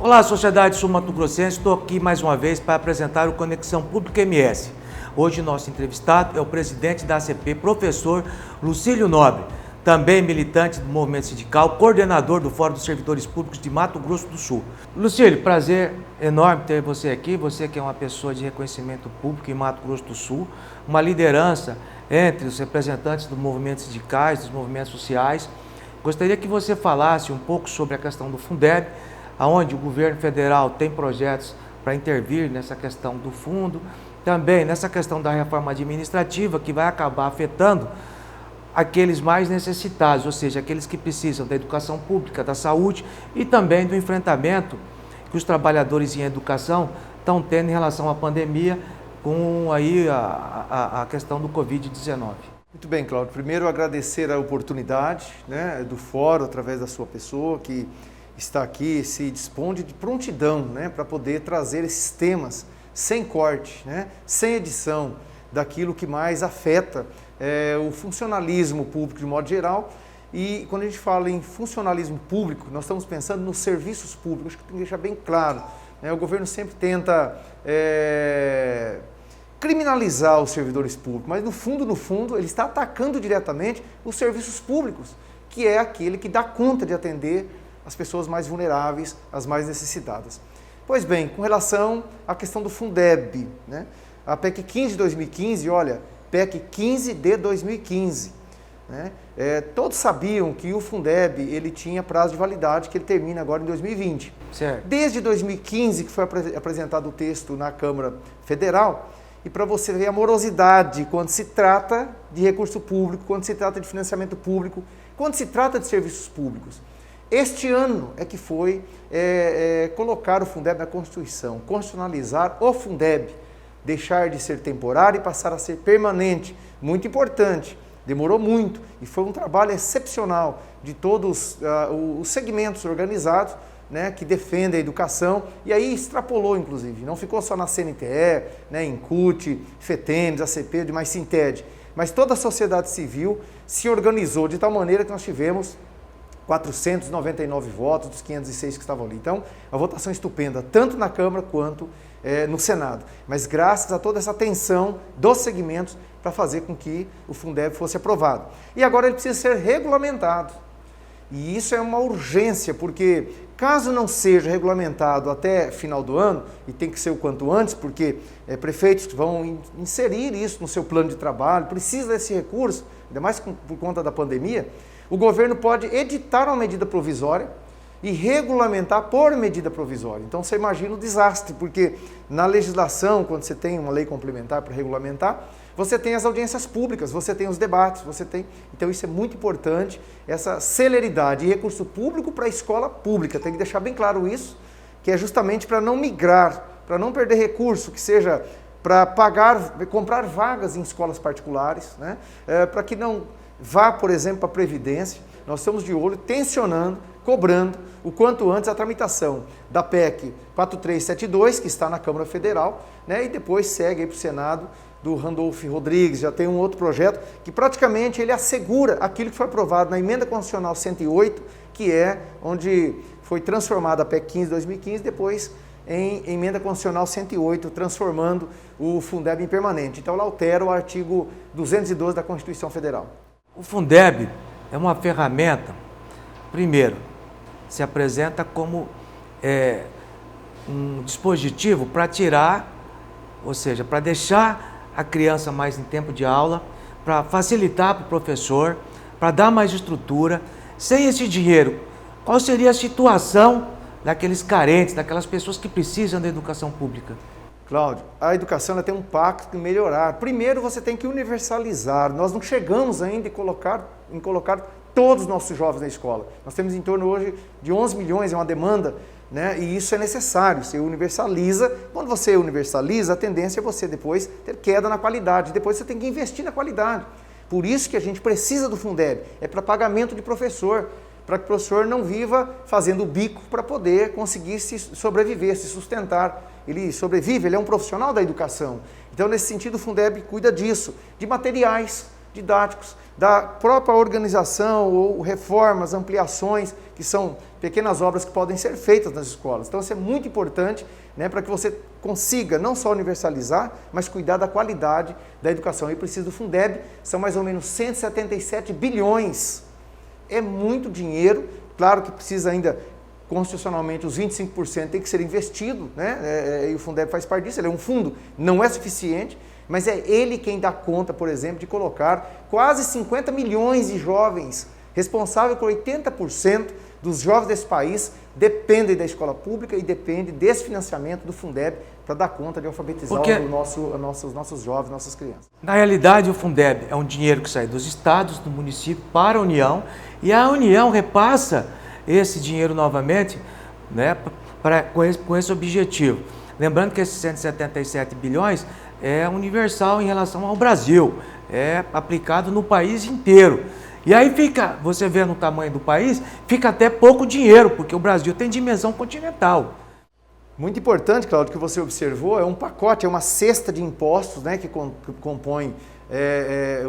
Olá, sociedade sul-mato-grossense, estou aqui mais uma vez para apresentar o Conexão Pública MS. Hoje nosso entrevistado é o presidente da ACP, professor Lucílio Nobre, também militante do movimento sindical, coordenador do Fórum dos Servidores Públicos de Mato Grosso do Sul. Lucílio, prazer enorme ter você aqui, você que é uma pessoa de reconhecimento público em Mato Grosso do Sul, uma liderança entre os representantes dos movimentos sindicais, dos movimentos sociais. Gostaria que você falasse um pouco sobre a questão do Fundeb, onde o governo federal tem projetos para intervir nessa questão do fundo, também nessa questão da reforma administrativa, que vai acabar afetando aqueles mais necessitados, ou seja, aqueles que precisam da educação pública, da saúde e também do enfrentamento que os trabalhadores em educação estão tendo em relação à pandemia, com aí a questão do Covid-19. Muito bem, Cláudio. Primeiro, agradecer a oportunidade do fórum, através da sua pessoa, que está aqui, se dispõe de prontidão para poder trazer esses temas sem corte, sem edição, daquilo que mais afeta o funcionalismo público de modo geral. E quando a gente fala em funcionalismo público, nós estamos pensando nos serviços públicos, que tem que deixar bem claro. O governo sempre tenta criminalizar os servidores públicos, mas no fundo, ele está atacando diretamente os serviços públicos, que é aquele que dá conta de atender as pessoas mais vulneráveis, as mais necessitadas. Pois bem, com relação à questão do Fundeb, a PEC 15 de 2015, olha, PEC 15 de 2015, todos sabiam que o Fundeb ele tinha prazo de validade, que ele termina agora em 2020. Certo. Desde 2015 que foi apresentado o texto na Câmara Federal, e para você ver a morosidade quando se trata de recurso público, quando se trata de financiamento público, quando se trata de serviços públicos. Este ano é que foi colocar o Fundeb na Constituição, constitucionalizar o Fundeb, deixar de ser temporário e passar a ser permanente. Muito importante, demorou muito e foi um trabalho excepcional de todos os segmentos organizados que defendem a educação, e aí extrapolou, inclusive, não ficou só na CNTE, INCUT, FETEMES, ACP, demais Sinted, mas toda a sociedade civil se organizou de tal maneira que nós tivemos 499 votos dos 506 que estavam ali. Então, a votação estupenda, tanto na Câmara quanto no Senado. Mas graças a toda essa atenção dos segmentos para fazer com que o Fundeb fosse aprovado. E agora ele precisa ser regulamentado. E isso é uma urgência, porque caso não seja regulamentado até final do ano, e tem que ser o quanto antes, porque prefeitos vão inserir isso no seu plano de trabalho, precisa desse recurso, ainda mais por conta da pandemia, o governo pode editar uma medida provisória e regulamentar por medida provisória. Então você imagina o desastre, porque na legislação, quando você tem uma lei complementar para regulamentar, você tem as audiências públicas, você tem os debates, então isso é muito importante, essa celeridade e recurso público para a escola pública, tem que deixar bem claro isso, que é justamente para não migrar, para não perder recurso, que seja para comprar vagas em escolas particulares, para que não vá, por exemplo, para a Previdência. Nós estamos de olho, tensionando, cobrando o quanto antes a tramitação da PEC 4372, que está na Câmara Federal, e depois segue para o Senado do Randolph Rodrigues. Já tem um outro projeto que praticamente ele assegura aquilo que foi aprovado na Emenda Constitucional 108, que é onde foi transformada a PEC 15 de 2015, depois em Emenda Constitucional 108, transformando o Fundeb em permanente. Então, ela altera o artigo 212 da Constituição Federal. O Fundeb é uma ferramenta, primeiro, se apresenta como um dispositivo para tirar, ou seja, para deixar a criança mais em tempo de aula, para facilitar para o professor, para dar mais estrutura. Sem esse dinheiro, qual seria a situação daqueles carentes, daquelas pessoas que precisam da educação pública? Cláudio, a educação ela tem um pacto de melhorar. Primeiro você tem que universalizar. Nós não chegamos ainda em colocar todos os nossos jovens na escola. Nós temos em torno hoje de 11 milhões, é uma demanda, e isso é necessário. Você universaliza. Quando você universaliza, a tendência é você depois ter queda na qualidade. Depois você tem que investir na qualidade. Por isso que a gente precisa do Fundeb. É para pagamento de professor, para que o professor não viva fazendo bico para poder conseguir se sobreviver, se sustentar. Ele sobrevive, ele é um profissional da educação. Então, nesse sentido, o Fundeb cuida disso, de materiais, didáticos, da própria organização ou reformas, ampliações, que são pequenas obras que podem ser feitas nas escolas. Então isso é muito importante, né, para que você consiga não só universalizar, mas cuidar da qualidade da educação. E precisa do Fundeb, são mais ou menos 177 bilhões. É muito dinheiro, claro que precisa ainda, constitucionalmente, os 25% tem que ser investido, né? E o Fundeb faz parte disso, ele é um fundo, não é suficiente, mas é ele quem dá conta, por exemplo, de colocar quase 50 milhões de jovens, responsável por 80% dos jovens desse país, dependem da escola pública e dependem desse financiamento do Fundeb para dar conta de alfabetizar os nossos jovens, nossas crianças. Na realidade, o Fundeb é um dinheiro que sai dos estados, do município para a União, e a União repassa esse dinheiro novamente, né, com esse objetivo. Lembrando que esses 177 bilhões é universal em relação ao Brasil, é aplicado no país inteiro. E aí fica, você vê no tamanho do país, fica até pouco dinheiro, porque o Brasil tem dimensão continental. Muito importante, Cláudio, que você observou, é um pacote, é uma cesta de impostos, né, que compõe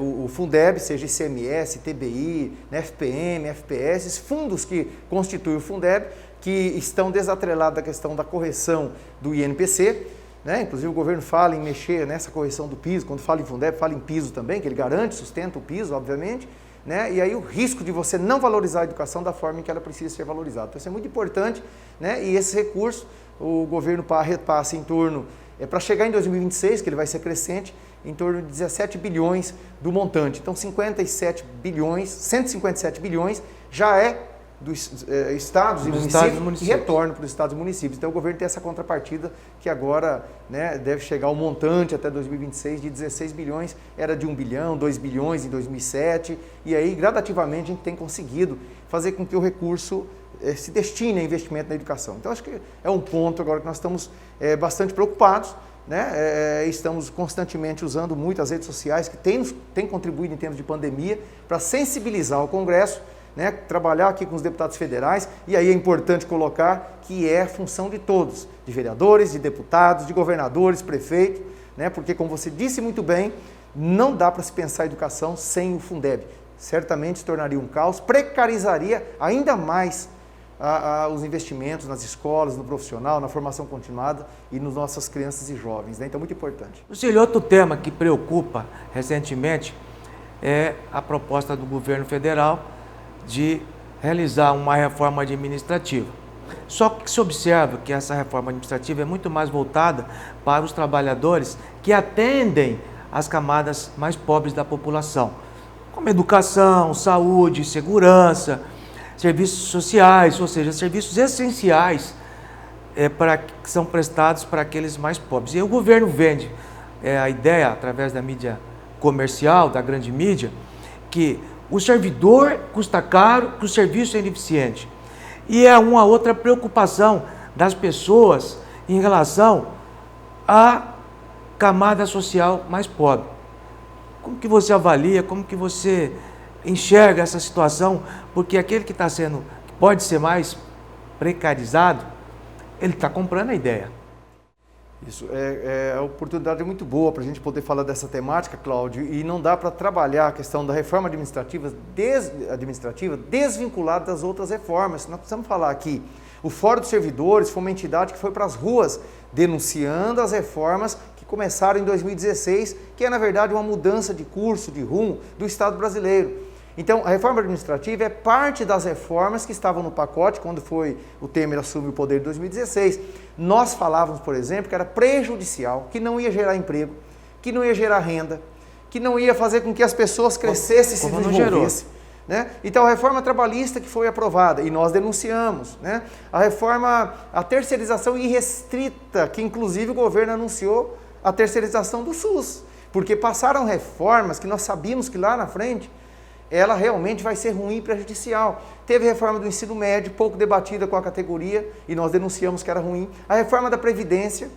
o Fundeb, seja ICMS, TBI, né, FPM, FPS, fundos que constituem o Fundeb, que estão desatrelados da questão da correção do INPC, né? Inclusive o governo fala em mexer nessa correção do piso, quando fala em Fundeb, fala em piso também, que ele garante, sustenta o piso, obviamente, né? E aí o risco de você não valorizar a educação da forma em que ela precisa ser valorizada. Então isso é muito importante, né? E esse recurso o governo repassa em torno, para chegar em 2026, que ele vai ser crescente, em torno de 17 bilhões do montante. Então 157 bilhões já é dos estados e municípios e retorna para os estados e municípios. Então o governo tem essa contrapartida que agora, né, deve chegar ao montante até 2026 de 16 bilhões, era de 1 bilhão, 2 bilhões em 2007, e aí gradativamente a gente tem conseguido fazer com que o recurso se destine a investimento na educação. Então acho que é um ponto agora que nós estamos bastante preocupados, né? Estamos constantemente usando muito as redes sociais, que tem contribuído em tempos de pandemia, para sensibilizar o Congresso, né, trabalhar aqui com os deputados federais, e aí é importante colocar que é função de todos, de vereadores, de deputados, de governadores, prefeitos, né, porque, como você disse muito bem, não dá para se pensar a educação sem o Fundeb. Certamente se tornaria um caos, precarizaria ainda mais os investimentos nas escolas, no profissional, na formação continuada e nas nossas crianças e jovens, né? Então, muito importante. Lucílio, outro tema que preocupa recentemente é a proposta do governo federal de realizar uma reforma administrativa. Só que se observa que essa reforma administrativa é muito mais voltada para os trabalhadores que atendem as camadas mais pobres da população, como educação, saúde, segurança, serviços sociais, ou seja, serviços essenciais que são prestados para aqueles mais pobres. E o governo vende a ideia, através da mídia comercial, da grande mídia, que o servidor custa caro, que o serviço é ineficiente. E é uma outra preocupação das pessoas em relação à camada social mais pobre. Como que você avalia, como que você enxerga essa situação? Porque aquele que pode ser mais precarizado, ele está comprando a ideia. Isso, a oportunidade é muito boa para a gente poder falar dessa temática, Cláudio, e não dá para trabalhar a questão da reforma administrativa desvinculada das outras reformas. Nós precisamos falar aqui, o Fórum dos Servidores foi uma entidade que foi para as ruas denunciando as reformas que começaram em 2016, que é, na verdade, uma mudança de curso, de rumo do Estado brasileiro. Então, a reforma administrativa é parte das reformas que estavam no pacote quando o Temer assumiu o poder em 2016. Nós falávamos, por exemplo, que era prejudicial, que não ia gerar emprego, que não ia gerar renda, que não ia fazer com que as pessoas crescessem e se desenvolvessem, né? Então, a reforma trabalhista que foi aprovada, e nós denunciamos, né? A terceirização irrestrita, que inclusive o governo anunciou a terceirização do SUS, porque passaram reformas que nós sabíamos que lá na frente ela realmente vai ser ruim e prejudicial. Teve a reforma do ensino médio, pouco debatida com a categoria, e nós denunciamos que era ruim. A reforma da Previdência,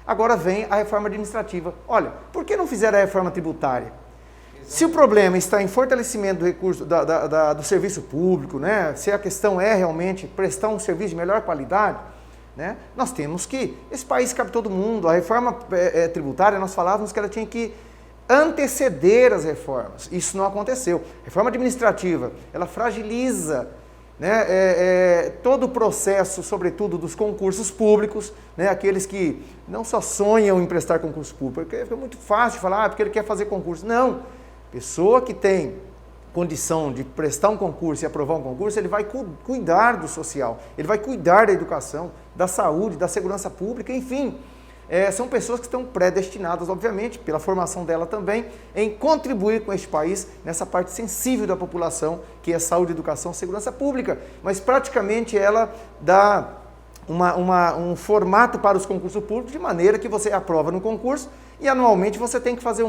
agora vem a reforma administrativa. Olha, por que não fizeram a reforma tributária? Se o problema está em fortalecimento do recurso do serviço público, né? Se a questão é realmente prestar um serviço de melhor qualidade, né? Nós temos que... Esse país cabe todo mundo. A reforma tributária, nós falávamos que ela tinha que anteceder as reformas. Isso não aconteceu. Reforma administrativa, ela fragiliza, né, todo o processo, sobretudo dos concursos públicos, né, aqueles que não só sonham em prestar concurso público, porque é muito fácil falar, porque ele quer fazer concurso. Não, pessoa que tem condição de prestar um concurso e aprovar um concurso, ele vai cuidar do social, ele vai cuidar da educação, da saúde, da segurança pública, enfim. São pessoas que estão predestinadas, obviamente, pela formação dela também, em contribuir com este país nessa parte sensível da população, que é saúde, educação, segurança pública. Mas praticamente ela dá um formato para os concursos públicos, de maneira que você aprova no concurso e anualmente você tem que fazer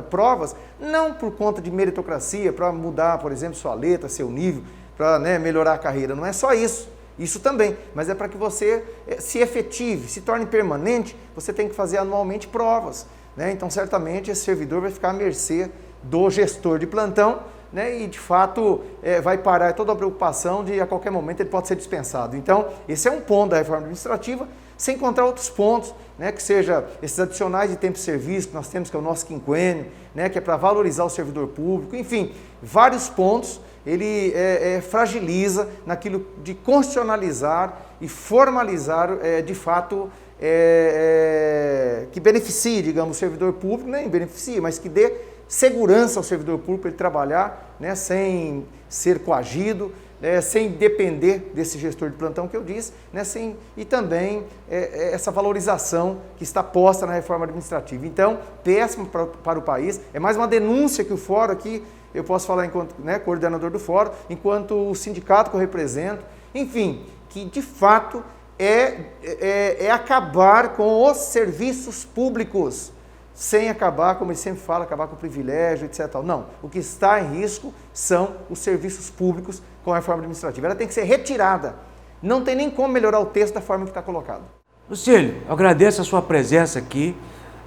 provas, não por conta de meritocracia, para mudar, por exemplo, sua letra, seu nível, para, né, melhorar a carreira. Não é só isso. Isso também, mas é para que você se efetive, se torne permanente, você tem que fazer anualmente provas, né? Então, certamente, esse servidor vai ficar à mercê do gestor de plantão, né? E, de fato, vai parar toda a preocupação de, a qualquer momento, ele pode ser dispensado. Então, esse é um ponto da reforma administrativa, sem encontrar outros pontos, né? Que seja esses adicionais de tempo de serviço que nós temos, que é o nosso quinquênio, né? Que é para valorizar o servidor público, enfim, vários pontos. Ele fragiliza naquilo de constitucionalizar e formalizar, de fato, que beneficie, digamos, o servidor público, nem beneficie, mas que dê segurança ao servidor público para ele trabalhar, né, sem ser coagido, sem depender desse gestor de plantão que eu disse, né, e também essa valorização que está posta na reforma administrativa. Então, péssimo para o país, é mais uma denúncia que o Fórum aqui, eu posso falar enquanto, né, coordenador do Fórum, enquanto o sindicato que eu represento, enfim, que de fato é acabar com os serviços públicos, sem acabar, como ele sempre fala, acabar com o privilégio, etc. Não, o que está em risco são os serviços públicos com a reforma administrativa. Ela tem que ser retirada, não tem nem como melhorar o texto da forma que está colocado. Lucílio, eu agradeço a sua presença aqui,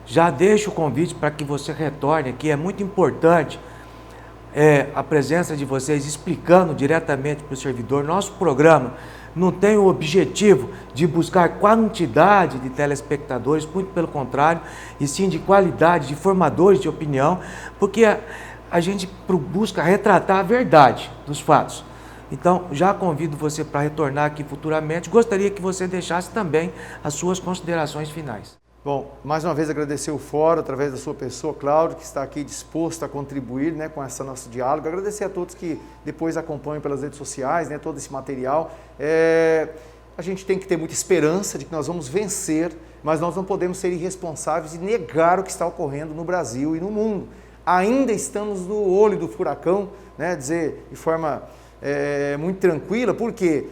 já deixo o convite para que você retorne aqui, é muito importante a presença de vocês explicando diretamente para o servidor. Nosso programa não tem o objetivo de buscar quantidade de telespectadores, muito pelo contrário, e sim de qualidade, de formadores de opinião, porque a gente busca retratar a verdade dos fatos. Então, já convido você para retornar aqui futuramente. Gostaria que você deixasse também as suas considerações finais. Bom, mais uma vez agradecer o Fórum, através da sua pessoa, Cláudio, que está aqui disposto a contribuir, né, com esse nosso diálogo. Agradecer a todos que depois acompanham pelas redes sociais, né, todo esse material. A gente tem que ter muita esperança de que nós vamos vencer, mas nós não podemos ser irresponsáveis e negar o que está ocorrendo no Brasil e no mundo. Ainda estamos no olho do furacão, né, dizer de forma muito tranquila, porque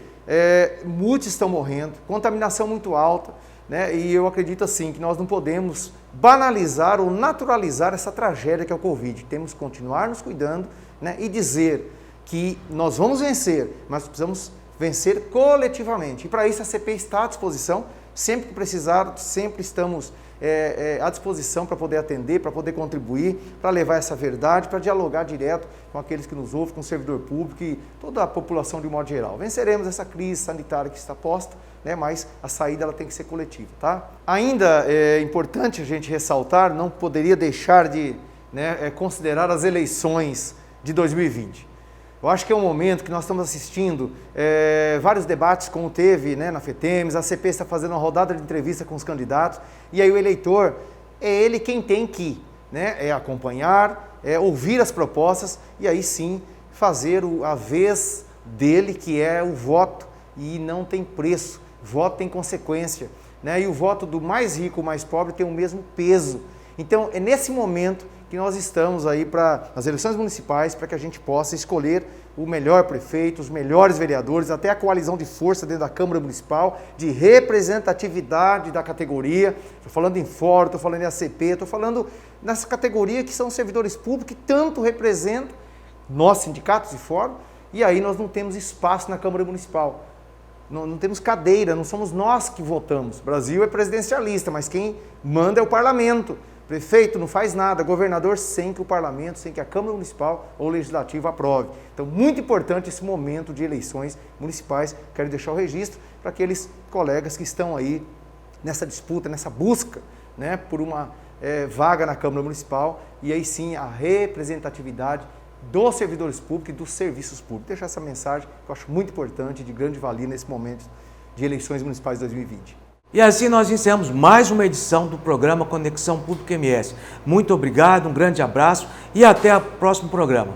muitos estão morrendo, contaminação muito alta, né? E eu acredito assim que nós não podemos banalizar ou naturalizar essa tragédia que é o Covid. Temos que continuar nos cuidando, né? E dizer que nós vamos vencer, mas precisamos vencer coletivamente. E para isso a CP está à disposição, sempre que precisar, sempre estamos à disposição para poder atender, para poder contribuir, para levar essa verdade, para dialogar direto com aqueles que nos ouvem, com o servidor público e toda a população de modo geral. Venceremos essa crise sanitária que está posta, né, mas a saída ela tem que ser coletiva, tá? Ainda é importante a gente ressaltar, não poderia deixar de, né, considerar as eleições de 2020. Eu acho que é um momento que nós estamos assistindo vários debates, como teve, né, na FETEMES, a CP está fazendo uma rodada de entrevista com os candidatos, e aí o eleitor é ele quem tem que, né, acompanhar, ouvir as propostas e aí sim fazer a vez dele, que é o voto, e não tem preço, voto tem consequência, né, e o voto do mais rico, mais pobre tem o mesmo peso. Então é nesse momento que nós estamos aí para as eleições municipais, para que a gente possa escolher o melhor prefeito, os melhores vereadores, até a coalizão de força dentro da Câmara Municipal, de representatividade da categoria. Estou falando em Fórum, estou falando em ACP, estou falando nessa categoria que são os servidores públicos que tanto representam nós, sindicatos e Fórum, e aí nós não temos espaço na Câmara Municipal. Não temos cadeira, não somos nós que votamos. O Brasil é presidencialista, mas quem manda é o parlamento. Prefeito não faz nada, governador sem que o parlamento, sem que a Câmara Municipal ou Legislativa aprove. Então, muito importante esse momento de eleições municipais. Quero deixar o registro para aqueles colegas que estão aí nessa disputa, nessa busca, né, por uma vaga na Câmara Municipal, e aí sim a representatividade dos servidores públicos e dos serviços públicos. Deixar essa mensagem que eu acho muito importante, de grande valia nesse momento de eleições municipais de 2020. E assim nós encerramos mais uma edição do programa Conexão Pública MS. Muito obrigado, um grande abraço e até o próximo programa.